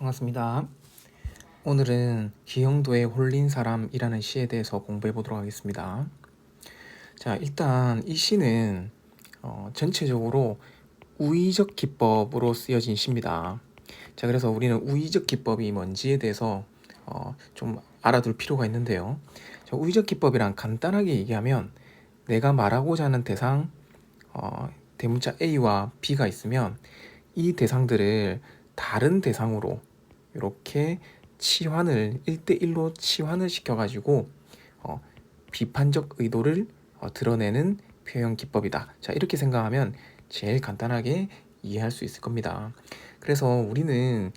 반갑습니다. 오늘은 기영도에 홀린 사람이라는 시에 대해서 공부해 보도록 하겠습니다. 자, 일단 이 시는 전체적으로 우의적 기법으로 쓰여진 시입니다. 자, 그래서 우리는 우의적 기법이 뭔지에 대해서 좀 알아둘 필요가 있는데요. 자, 우의적 기법이란 간단하게 얘기하면 내가 말하고자 하는 대상, 대문자 A와 B가 있으면 이 대상들을 다른 대상으로 이렇게 치환을 1대1로 치환을 시켜가지고 비판적 의도를 드러내는 표현 기법이다. 자, 이렇게 생각하면 제일 간단하게 이해할 수 있을 겁니다. 그래서 우리는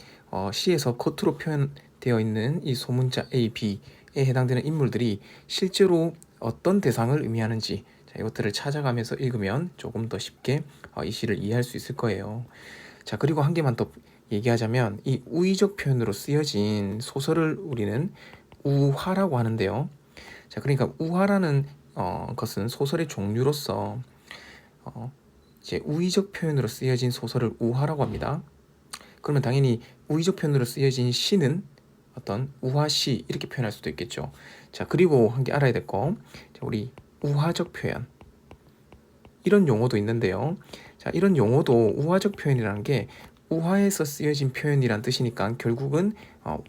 시에서 겉으로 표현되어 있는 이 소문자 A, B에 해당되는 인물들이 실제로 어떤 대상을 의미하는지, 자, 이것들을 찾아가면서 읽으면 조금 더 쉽게 이 시를 이해할 수 있을 거예요. 자, 그리고 한 개만 더 얘기하자면 이 우의적 표현으로 쓰여진 소설을 우리는 우화라고 하는데요. 자, 그러니까 우화라는 것은 소설의 종류로서 이제 우의적 표현으로 쓰여진 소설을 우화라고 합니다. 그러면 당연히 우의적 표현으로 쓰여진 시는 어떤 우화시 이렇게 표현할 수도 있겠죠. 자, 그리고 한 개 알아야 될 거, 우리 우화적 표현 이런 용어도 있는데요. 자, 이런 용어도 우화적 표현이라는 게 우화에서 쓰여진 표현이란 뜻이니까 결국은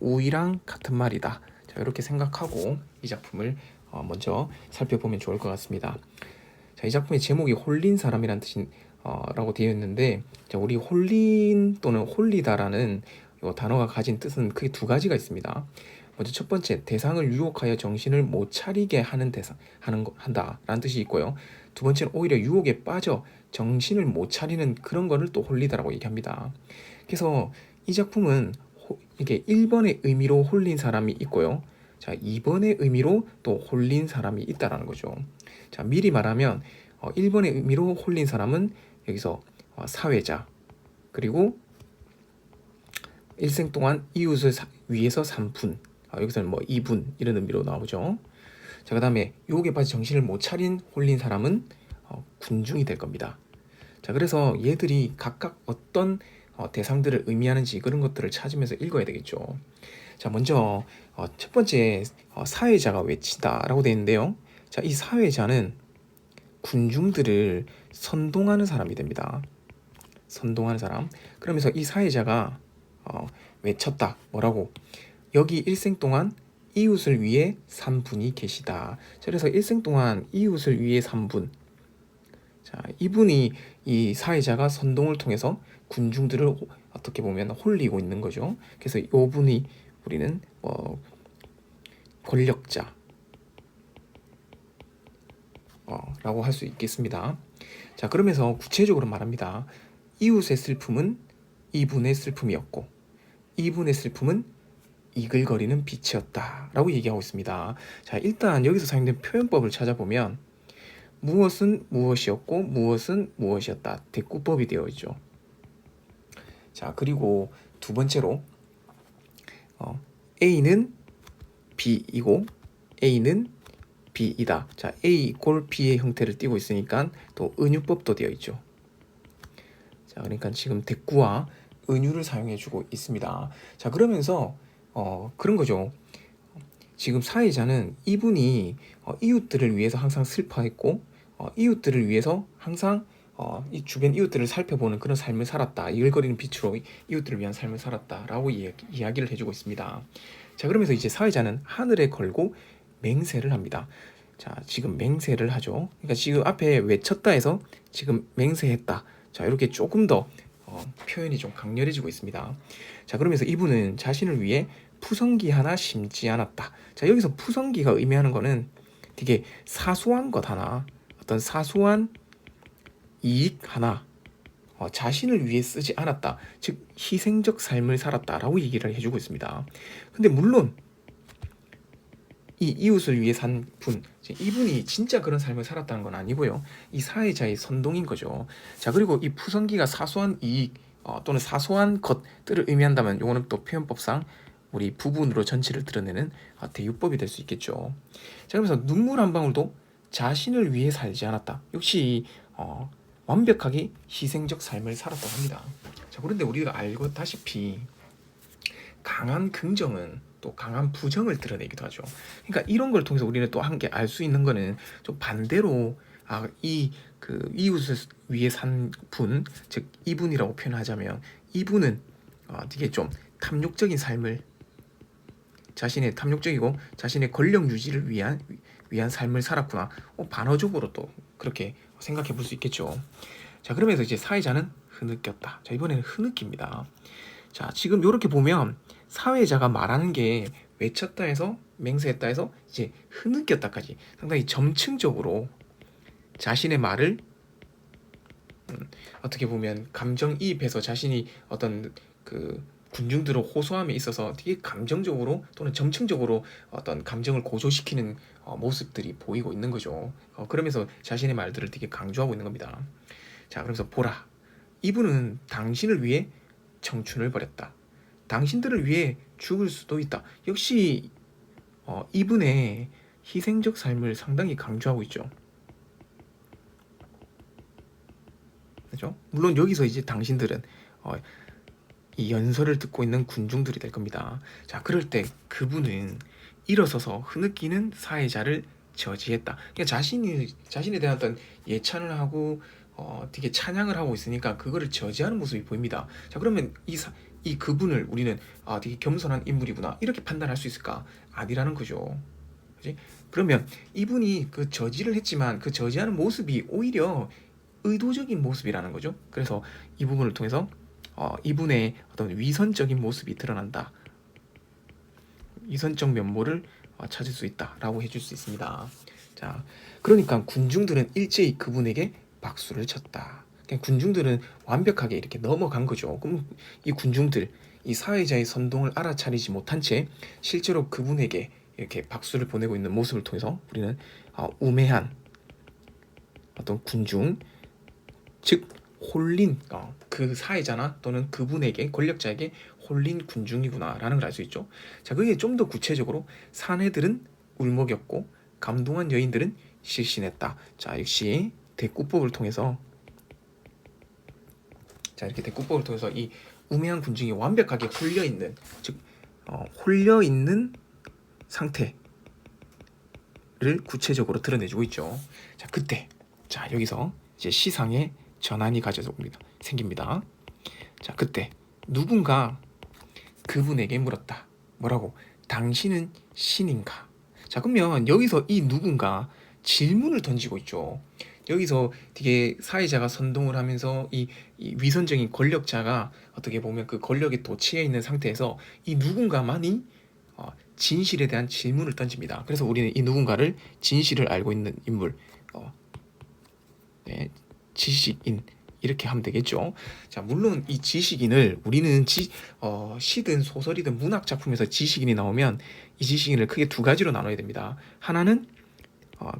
우위랑 같은 말이다. 자, 이렇게 생각하고 이 작품을 먼저 살펴보면 좋을 것 같습니다. 자, 이 작품의 제목이 홀린 사람이란 뜻인 라고 되어 있는데, 자, 우리 홀린 또는 홀리다라는 이 단어가 가진 뜻은 크게 두 가지가 있습니다. 먼저 첫 번째, 대상을 유혹하여 정신을 못 차리게 하는 대상 한다라는 뜻이 있고요. 두 번째는 오히려 유혹에 빠져 정신을 못 차리는 그런 거를 또 홀리다라고 얘기합니다. 그래서 이 작품은 이게 1번의 의미로 홀린 사람이 있고요. 자, 2번의 의미로 또 홀린 사람이 있다라는 거죠. 자, 미리 말하면 1번의 의미로 홀린 사람은 여기서 사회자, 그리고 일생 동안 이웃을 위해서 산분, 여기서는 뭐 이분 이런 의미로 나오죠. 자, 그 다음에 유혹에 빠져 정신을 못 차린 홀린 사람은 군중이 될 겁니다. 자, 그래서 얘들이 각각 어떤 대상들을 의미하는지 그런 것들을 찾으면서 읽어야 되겠죠. 자, 먼저 첫 번째 사회자가 외친다라고 되어 있는데요. 자, 이 사회자는 군중들을 선동하는 사람이 됩니다. 선동하는 사람. 그러면서 이 사회자가 외쳤다. 뭐라고? 여기 일생 동안 이웃을 위해 산 분이 계시다. 자, 그래서 일생 동안 이웃을 위해 산 분. 자, 이분이 이 사회자가 선동을 통해서 군중들을 어떻게 보면 홀리고 있는 거죠. 그래서 이 분이 우리는 권력자 라고 할 수 있겠습니다. 자, 그러면서 구체적으로 말합니다. 이웃의 슬픔은 이분의 슬픔이었고 이분의 슬픔은 이글거리는 빛이었다 라고 얘기하고 있습니다. 자, 일단 여기서 사용된 표현법을 찾아보면 무엇은 무엇이었고 무엇은 무엇이었다, 대꾸법이 되어 있죠. 자, 그리고 두 번째로 A는 B이고 A는 B이다. 자, A 꼴 B의 형태를 띠고 있으니까 또 은유법도 되어 있죠. 자, 그러니까 지금 대꾸와 은유를 사용해주고 있습니다. 자, 그러면서 그런 거죠. 지금 사회자는 이분이 이웃들을 위해서 항상 슬퍼했고 이웃들을 위해서 항상 이 주변 이웃들을 살펴보는 그런 삶을 살았다. 이글거리는 빛으로 이웃들을 위한 삶을 살았다라고 이야기를 해주고 있습니다. 자, 그러면서 이제 사회자는 하늘에 걸고 맹세를 합니다. 자, 지금 맹세를 하죠. 그러니까 지금 앞에 외쳤다 해서 지금 맹세했다. 자, 이렇게 조금 더 표현이 좀 강렬해지고 있습니다. 자, 그러면서 이분은 자신을 위해 푸성기 하나 심지 않았다. 자, 여기서 푸성기가 의미하는 거는 되게 사소한 것 하나, 어떤 사소한 이익 하나 자신을 위해 쓰지 않았다. 즉 희생적 삶을 살았다라고 얘기를 해주고 있습니다. 근데 물론 이 이웃을 위해 산 분, 이분이 진짜 그런 삶을 살았다는 건 아니고요. 이 사회자의 선동인 거죠. 자, 그리고 이 푸성기가 사소한 이익 또는 사소한 것들을 의미한다면 이거는 또 표현법상 우리 부분으로 전체를 드러내는 대유법이 될 수 있겠죠. 자, 그러면서 눈물 한 방울도 자신을 위해 살지 않았다. 역시 완벽하게 희생적 삶을 살았다고 합니다. 자, 그런데 우리가 알다시피 강한 긍정은 또 강한 부정을 드러내기도 하죠. 그러니까 이런 걸 통해서 우리는 또 한 게 알 수 있는 거는 좀 반대로 이 그 이웃을 위해 산 분, 즉 이분이라고 표현하자면 이분은 되게 좀 탐욕적인 삶을 자신의 탐욕적이고 자신의 권력 유지를 위한 삶을 살았구나. 반어적으로 또 그렇게 생각해 볼 수 있겠죠. 자, 그러면서 이제 사회자는 흐느꼈다. 자, 이번에는 흐느낍니다. 자, 지금 이렇게 보면 사회자가 말하는 게 외쳤다 해서 맹세했다 해서 이제 흐느꼈다까지 상당히 점층적으로 자신의 말을 어떻게 보면 감정이입해서 자신이 어떤 그 군중들을 호소함에 있어서 되게 감정적으로 또는 점층적으로 어떤 감정을 고조시키는 모습들이 보이고 있는 거죠. 그러면서 자신의 말들을 되게 강조하고 있는 겁니다. 자, 그러면서 보라. 이분은 당신을 위해 청춘을 버렸다. 당신들을 위해 죽을 수도 있다. 역시 이분의 희생적 삶을 상당히 강조하고 있죠. 그죠? 물론 여기서 이제 당신들은 이 연설을 듣고 있는 군중들이 될 겁니다. 자, 그럴 때 그분은 일어서서 흐느끼는 사회자를 저지했다. 그러니까 자신에 대한 어떤 예찬을 하고 되게 찬양을 하고 있으니까 그거를 저지하는 모습이 보입니다. 자, 그러면 이 그분을 우리는 되게 겸손한 인물이구나 이렇게 판단할 수 있을까? 아니라는 거죠. 그지? 그러면 이분이 그 저지를 했지만 그 저지하는 모습이 오히려 의도적인 모습이라는 거죠. 그래서 이 부분을 통해서 이분의 어떤 위선적인 모습이 드러난다. 위선적 면모를 찾을 수 있다라고 해줄 수 있습니다. 자, 그러니까 군중들은 일제히 그분에게 박수를 쳤다. 그냥 군중들은 완벽하게 이렇게 넘어간 거죠. 그럼 이 군중들, 이 사회자의 선동을 알아차리지 못한 채 실제로 그분에게 이렇게 박수를 보내고 있는 모습을 통해서 우리는 우매한 어떤 군중, 즉 홀린 그 사회자나 또는 그분에게 권력자에게 홀린 군중이구나라는 걸 알 수 있죠. 자, 그게 좀 더 구체적으로 사내들은 울먹였고 감동한 여인들은 실신했다. 자, 역시 대꾸법을 통해서 이렇게 대꾸법을 통해서 이 우매한 군중이 완벽하게 홀려 있는, 즉 홀려 있는 상태를 구체적으로 드러내주고 있죠. 자, 그때 여기서 이제 시상의 전환이 생깁니다. 자, 그때 누군가 그분에게 물었다. 뭐라고? 당신은 신인가? 자, 그러면 여기서 이 누군가 질문을 던지고 있죠. 여기서 되게 사회자가 선동을 하면서 이 위선적인 권력자가 어떻게 보면 그 권력에 도취해 있는 상태에서 이 누군가만이 진실에 대한 질문을 던집니다. 그래서 우리는 이 누군가를 진실을 알고 있는 인물, 지식인 이렇게 하면 되겠죠. 자, 물론 이 지식인을 우리는 시든 소설이든 문학 작품에서 지식인이 나오면 이 지식인을 크게 두 가지로 나눠야 됩니다. 하나는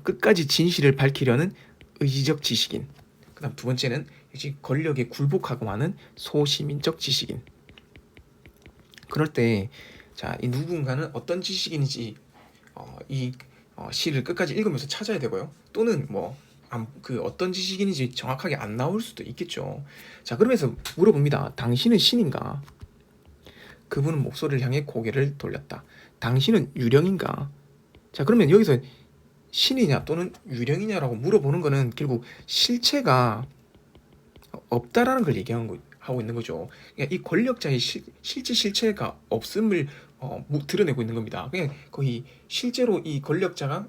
끝까지 진실을 밝히려는 의지적 지식인. 그다음 두 번째는 역시 권력에 굴복하고 하는 소시민적 지식인. 그럴 때 이 누군가는 어떤 지식인인지 이 시를 끝까지 읽으면서 찾아야 되고요. 또는 그 어떤 지식인인지 정확하게 안 나올 수도 있겠죠. 자, 그러면서 물어봅니다. 당신은 신인가? 그분은 목소리를 향해 고개를 돌렸다. 당신은 유령인가? 자, 그러면 여기서 신이냐 또는 유령이냐라고 물어보는 거는 결국 실체가 없다라는 걸 하고 있는 거죠. 그러니까 이 권력자의 실제 실체가 없음을 드러내고 있는 겁니다. 그냥 거의 실제로 이 권력자가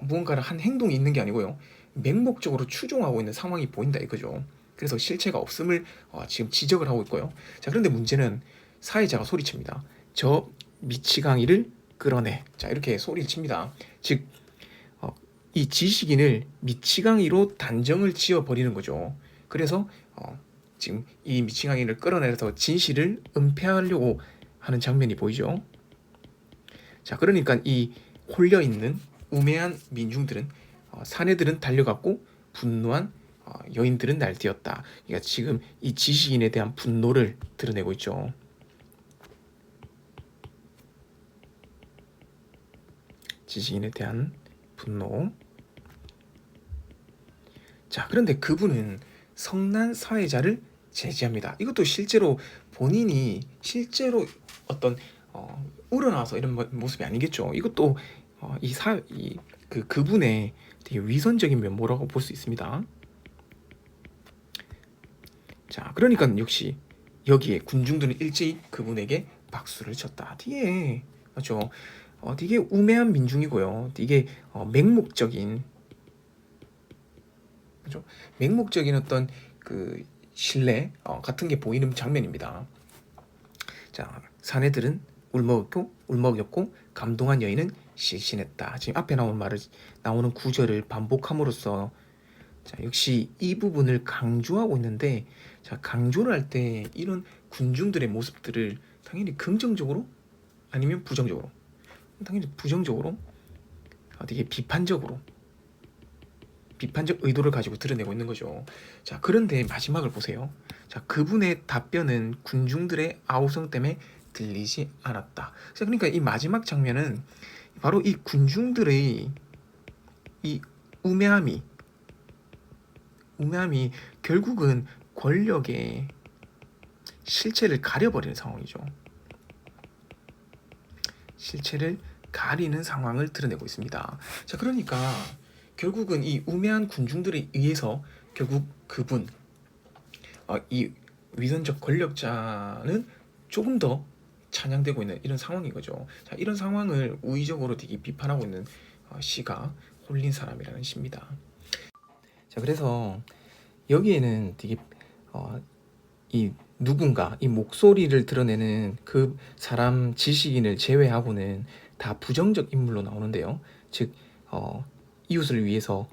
무언가를 한 행동이 있는 게 아니고요. 맹목적으로 추종하고 있는 상황이 보인다 이거죠. 그래서 실체가 없음을 지금 지적을 하고 있고요. 자, 그런데 문제는 사회자가 소리칩니다. 저 미치광이를 끌어내. 자, 이렇게 소리를 칩니다. 즉 이 지식인을 미치광이로 단정을 지어버리는 거죠. 그래서 지금 이 미치광이를 끌어내서 진실을 은폐하려고 하는 장면이 보이죠. 자, 그러니까 이 홀려있는 우매한 민중들은 사내들은 달려갔고 분노한 여인들은 날뛰었다. 그러니까 지금 이 지식인에 대한 분노를 드러내고 있죠. 지식인에 대한 분노. 자, 그런데 그분은 성난 사회자를 제지합니다. 이것도 실제로 본인이 실제로 어떤 우러나와서 이런 모습이 아니겠죠. 이것도 그분의 되게 위선적인 면모라고 볼 수 있습니다. 자, 그러니까 역시 여기에 군중들은 일제히 그분에게 박수를 쳤다. 되게 맞죠? 되게 우매한 민중이고요. 되게 맹목적인, 그죠? 맹목적인 어떤 그 신뢰 같은 게 보이는 장면입니다. 자, 사내들은 울먹였고 감동한 여인은 실신했다. 지금 앞에 나오는 구절을 반복함으로써 자, 역시 이 부분을 강조하고 있는데, 자, 강조를 할 때 이런 군중들의 모습들을 당연히 긍정적으로 아니면 부정적으로, 당연히 부정적으로, 되게 비판적 의도를 가지고 드러내고 있는 거죠. 자, 그런데 마지막을 보세요. 자, 그분의 답변은 군중들의 아우성 때문에 들리지 않았다. 자, 그러니까 이 마지막 장면은 바로 이 군중들의 이 우매함이 결국은 권력의 실체를 가려버리는 상황이죠. 실체를 가리는 상황을 드러내고 있습니다. 자, 그러니까 결국은 이 우매한 군중들에 의해서 결국 그분, 이 위선적 권력자는 조금 더 찬양되고 있는 이런 상황인 거죠. 자, 이런 상황을 우의적으로 되게 비판하고 있는 시가 홀린 사람이라는 시입니다. 자, 그래서 여기에는 되게 이 누군가 이 목소리를 드러내는 그 사람 지식인을 제외하고는 다 부정적 인물로 나오는데요. 즉 이웃을 위해서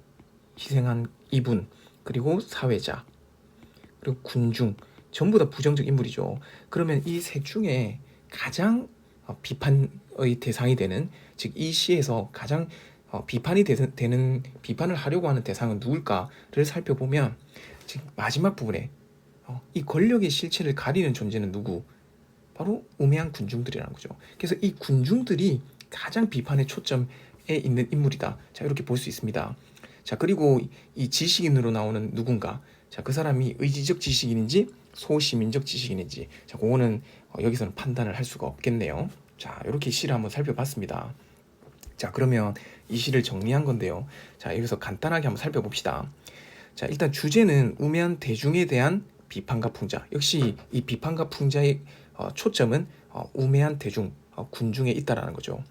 희생한 이분, 그리고 사회자, 그리고 군중, 전부 다 부정적 인물이죠. 그러면 이 셋 중에 가장 비판의 대상이 되는, 즉 이 시에서 가장 비판을 하려고 하는 대상은 누굴까를 살펴보면, 즉 마지막 부분에 이 권력의 실체를 가리는 존재는 누구? 바로 우매한 군중들이라는 거죠. 그래서 이 군중들이 가장 비판의 초점에 있는 인물이다. 자, 이렇게 볼 수 있습니다. 자, 그리고 이 지식인으로 나오는 누군가, 자, 그 사람이 의지적 지식인인지 소시민적 지식인인지, 자, 그거는 여기서는 판단을 할 수가 없겠네요. 자, 이렇게 시를 한번 살펴봤습니다. 자, 그러면 이 시를 정리한 건데요. 자, 여기서 간단하게 한번 살펴봅시다. 자, 일단 주제는 우매한 대중에 대한 비판과 풍자. 역시 이 비판과 풍자의 초점은 우매한 대중, 군중에 있다라는 거죠.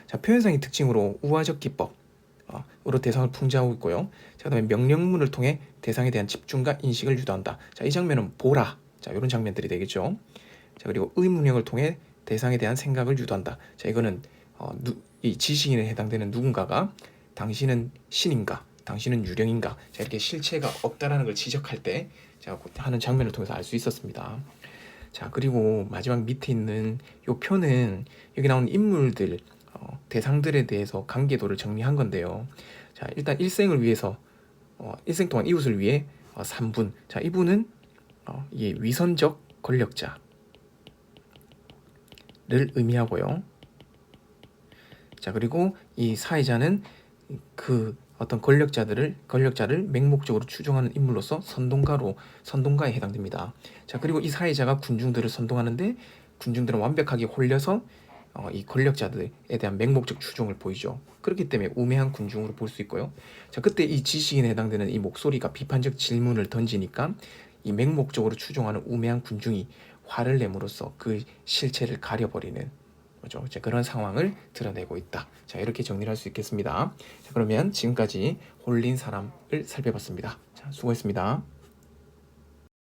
자, 표현상의 특징으로 우화적 기법으로 대상을 풍자하고 있고요. 자, 그다음에 명령문을 통해 대상에 대한 집중과 인식을 유도한다. 자, 이 장면은 보라. 자, 이런 장면들이 되겠죠. 자, 그리고 의문형을 통해 대상에 대한 생각을 유도한다. 자, 이거는 이 지식인에 해당되는 누군가가 당신은 신인가, 당신은 유령인가, 자, 이렇게 실체가 없다라는 걸 지적할 때 제가 하는 장면을 통해서 알 수 있었습니다. 자, 그리고 마지막 밑에 있는 이 표는 여기 나오는 인물들, 대상들에 대해서 관계도를 정리한 건데요. 자, 일단 일생을 위해서 일생 동안 이웃을 위해 3분. 자, 이분은 이 위선적 권력자를 의미하고요. 자, 그리고 이 사회자는 그 어떤 권력자를 맹목적으로 추종하는 인물로서 선동가에 해당됩니다. 자, 그리고 이 사회자가 군중들을 선동하는데 군중들은 완벽하게 홀려서 이 권력자들에 대한 맹목적 추종을 보이죠. 그렇기 때문에 우매한 군중으로 볼 수 있고요. 자, 그때 이 지식인에 해당되는 이 목소리가 비판적 질문을 던지니까 이 맹목적으로 추종하는 우매한 군중이 화를 내므로써 그 실체를 가려버리는 거죠. 자, 그런 상황을 드러내고 있다. 자, 이렇게 정리를 할 수 있겠습니다. 자, 그러면 지금까지 홀린 사람을 살펴봤습니다. 자, 수고했습니다.